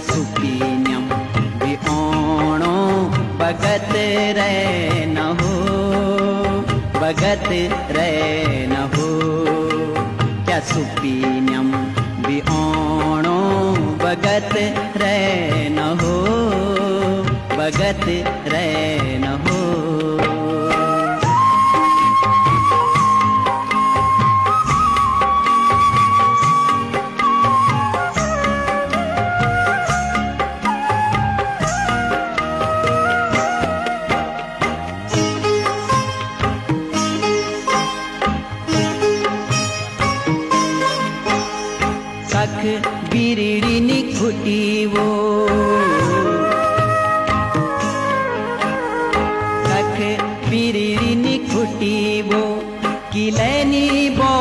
सुपीन्यम बिओणो बगत रे न हो, बगत रे न हो। क्या सुपीन्यम बिओणो बगत रे न हो, बगत रे न हो। सख बिरड़ी निखुटी वो, सख बिरड़ी निखुटी वो, किलैनी बो